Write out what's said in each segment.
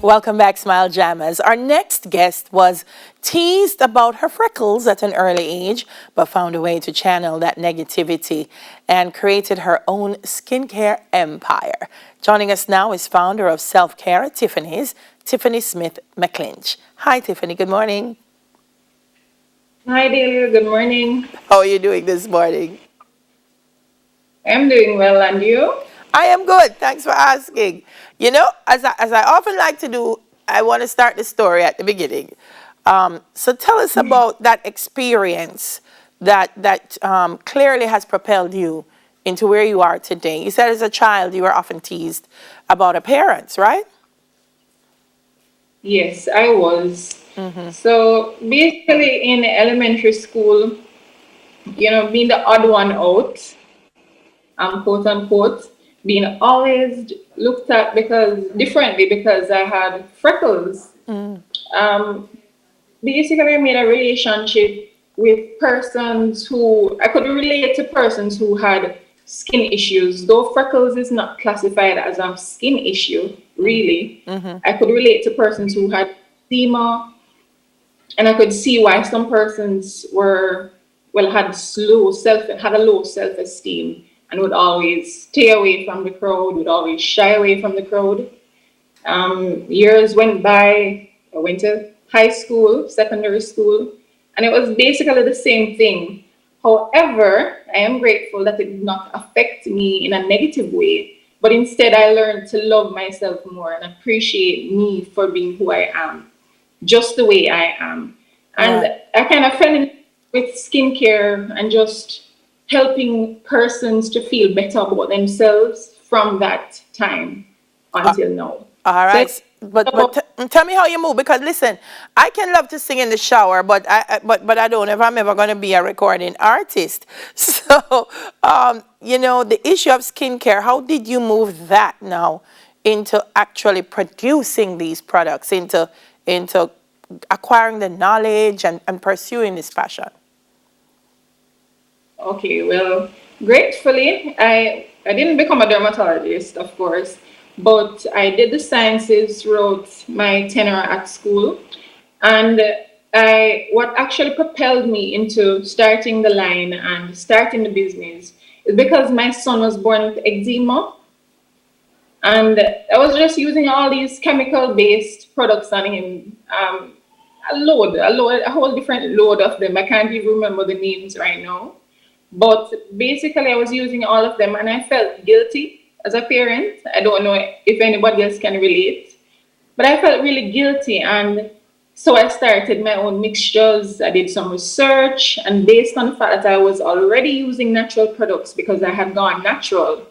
Welcome back, Smile Jammers. Our next guest was teased about her freckles at an early age, but found a way to channel that negativity and created her own skincare empire. Joining us now is founder of Self-Care at Tiffany's, Tiphanie Smith-McLynch. Hi, Tiffany. Good morning. Hi, Delia. Good morning. How are you doing this morning? I'm doing well, and you? I am good. Thanks for asking. You know, as I often like to do, I want to start the story at the beginning. So tell us about that experience that clearly has propelled you into where you are today. You said as a child you were often teased about appearance, right? Yes, I was. Mm-hmm. So basically, in elementary school, being the odd one out, quote unquote, being always looked at because differently because I had freckles. Mm. Um, Basically, I made a relationship with persons who I could relate to persons who had skin issues. Though freckles is not classified as a skin issue, really, Mm-hmm. I could relate to persons who had eczema, and I could see why some persons were well had a low self esteem and would always stay away from the crowd, would always shy away from the crowd. Years went by. I went to high school, secondary school, and it was basically the same thing. However, I am grateful that it did not affect me in a negative way, but instead I learned to love myself more and appreciate me for being who I am, just the way I am. And Right. I kind of fell in with skincare and just helping persons to feel better about themselves from that time until now. All So right, it's tell me how you move because listen, I can love to sing in the shower, but but I don't know if I'm ever going to be a recording artist. So, the issue of skincare. How did you move that now into actually producing these products, into acquiring the knowledge and pursuing this passion? okay, well, gratefully, I didn't become a dermatologist, of course, but I did the sciences throughout my tenure at school. And I what actually propelled me into starting the line and starting the business is because my son was born with eczema, and I was just using all these chemical-based products on him. A whole different load of them. I can't even remember the names right now. But basically, I was using all of them and I felt guilty as a parent. I don't know if anybody else can relate, but I felt really guilty. And so I started my own mixtures. I did some research, and based on the fact that I was already using natural products because I had gone natural,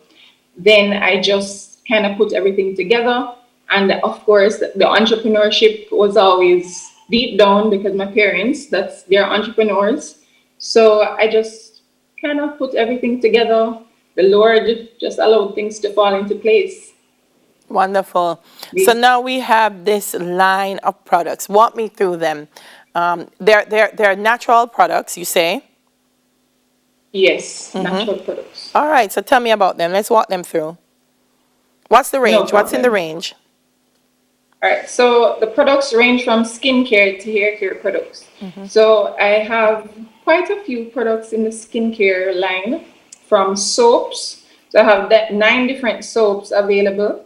then I just kind of put everything together. And of course, the entrepreneurship was always deep down because my parents, they're entrepreneurs. So I just kind of put everything together. The Lord just allowed things to fall into place. Wonderful. So now we have this line of products. Walk me through them. They're natural products, you say? Yes, Mm-hmm. natural products. All right. So tell me about them. Let's walk them through. What's the No range? What's in the problem. range? All right, so the products range from skincare to hair care products. Mm-hmm. So I have quite a few products in the skincare line from soaps. So I have that 9 different soaps available.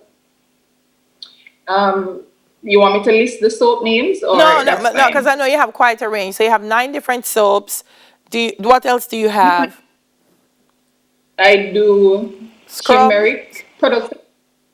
You want me to list the soap names No, or no, that's no, because fine? I know you have quite a range. So you have 9 different soaps. What else do you have? I do Scrub. turmeric products.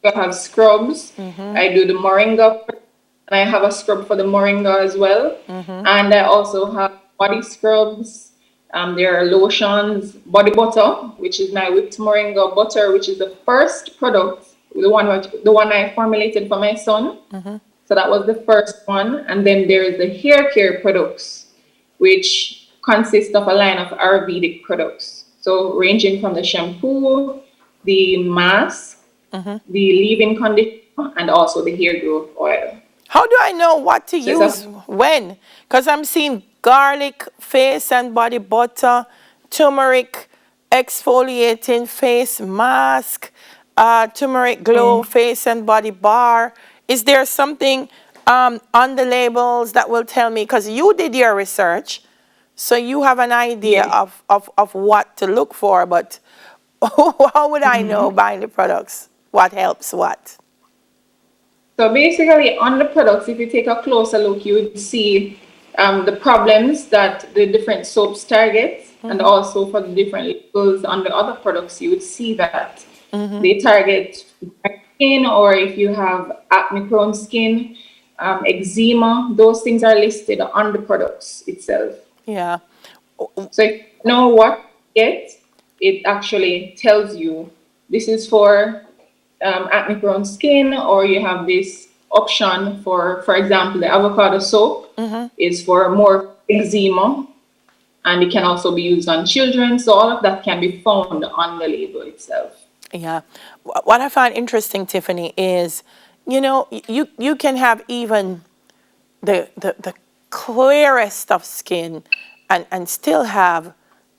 I have scrubs. Mm-hmm. I do the moringa, and I have a scrub for the moringa as well. Mm-hmm. And I also have body scrubs. There are lotions, body butter, which is my whipped moringa butter, which is the first product, the one I formulated for my son. Mm-hmm. So that was the first one. And then there is the hair care products, which consist of a line of Ayurvedic products. So ranging from the shampoo, the mask, Mm-hmm. the leave-in conditioner, and also the hair growth oil. How do I know what to So it's a use when? Because I'm seeing garlic face and body butter, turmeric exfoliating face mask, turmeric glow mm, face and body bar. Is there something on the labels that will tell me, because you did your research, so you have an idea Yes. of what to look for, but how would I know buying the products? What helps what? So basically, on the products, if you take a closer look, you would see the problems that the different soaps target, and also for the different labels on the other products, you would see that they target skin, or if you have acne-prone skin, eczema, those things are listed on the products itself. Yeah. So if you know what to get, it actually tells you this is for acne prone skin, or you have this option for example, the avocado soap is for more eczema, and it can also be used on children. So all of that can be found on the label itself. Yeah. What I find interesting, Tiffany, is, you can have even the clearest of skin and still have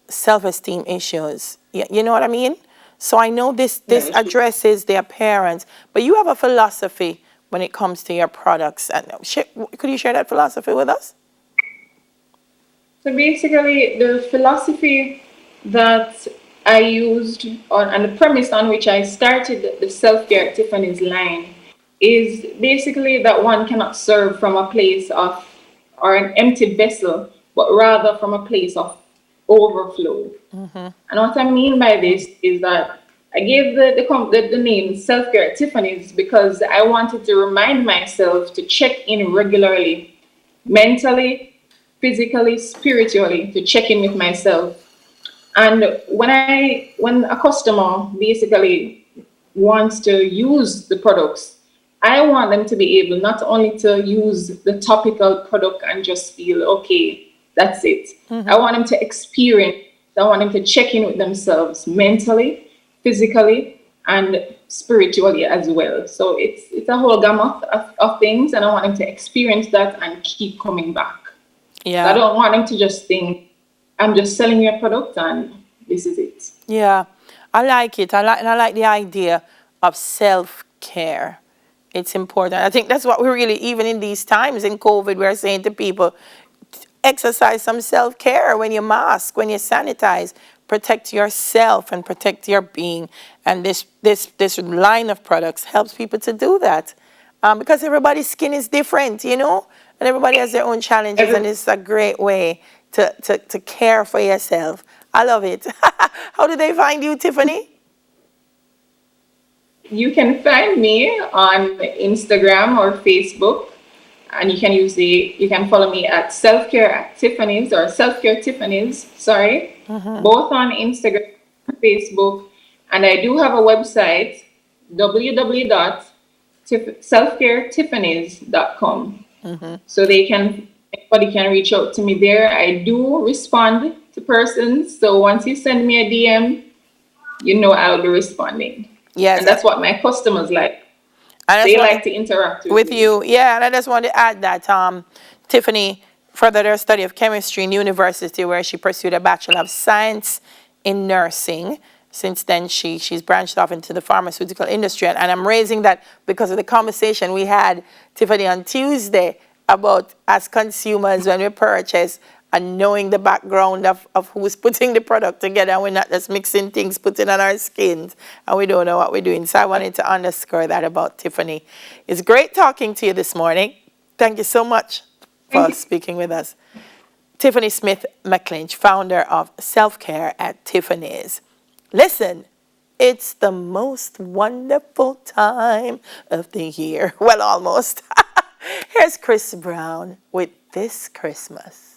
self-esteem issues. You know what I mean? So I know this That is true. addresses the appearance, but you have a philosophy when it comes to your products. And could you share that philosophy with us? So basically, the philosophy that I used on, and the premise on which I started the self care at Tiffany's line is basically that one cannot serve from a place of, or an empty vessel, but rather from a place of overflow. And what I mean by this is that I gave the name Self Care at Tiffany's because I wanted to remind myself to check in regularly, mentally, physically, spiritually, to check in with myself. And when a customer basically wants to use the products, I want them to be able not only to use the topical product and just feel okay, that's it. I want them to experience, I want them to check in with themselves mentally, physically, and spiritually as well. So it's a whole gamut of things, and I want them to experience that and keep coming back. So I Yeah. don't want them to just think, I'm just selling you a product and this is it. Yeah, I like it. I like the idea of self-care. It's important. I think that's what we really, even in these times in COVID, we're saying to people, exercise some self-care when you mask, when you sanitize, protect yourself and protect your being. And this line of products helps people to do that. Because everybody's skin is different, and everybody has their own challenges, and Every, it's a great way to care for yourself. I love it. How do they find you, Tiffany? you can find me on Instagram or Facebook, and you can follow me at Self Care at Tiffany's, or Self Care Tiffany's, sorry, both on Instagram and Facebook. And I do have a website, www.selfcaretiffany's.com. So anybody can reach out to me there. I do respond to persons. So once you send me a DM, you know I'll be responding. Yes, And that's what my customers like. I just They wanted like to interact with with me. you. Yeah, and I just wanted to add that Tiffany furthered her study of chemistry in university, where she pursued a Bachelor of Science in nursing. Since then, she's branched off into the pharmaceutical industry, and I'm raising that because of the conversation we had, Tiffany, on Tuesday about, as consumers, when we purchase, and knowing the background of who's putting the product together, and we're not just mixing things, putting on our skins, and we don't know what we're doing. So I wanted to underscore that about Tiffany. It's great talking to you this morning. Thank you so much Thank for you. speaking with us. Tiphanie Smith-McLynch, founder of Self Care at Tiffany's. Listen, it's the most wonderful time of the year. Well, almost. Here's Chris Brown with This Christmas.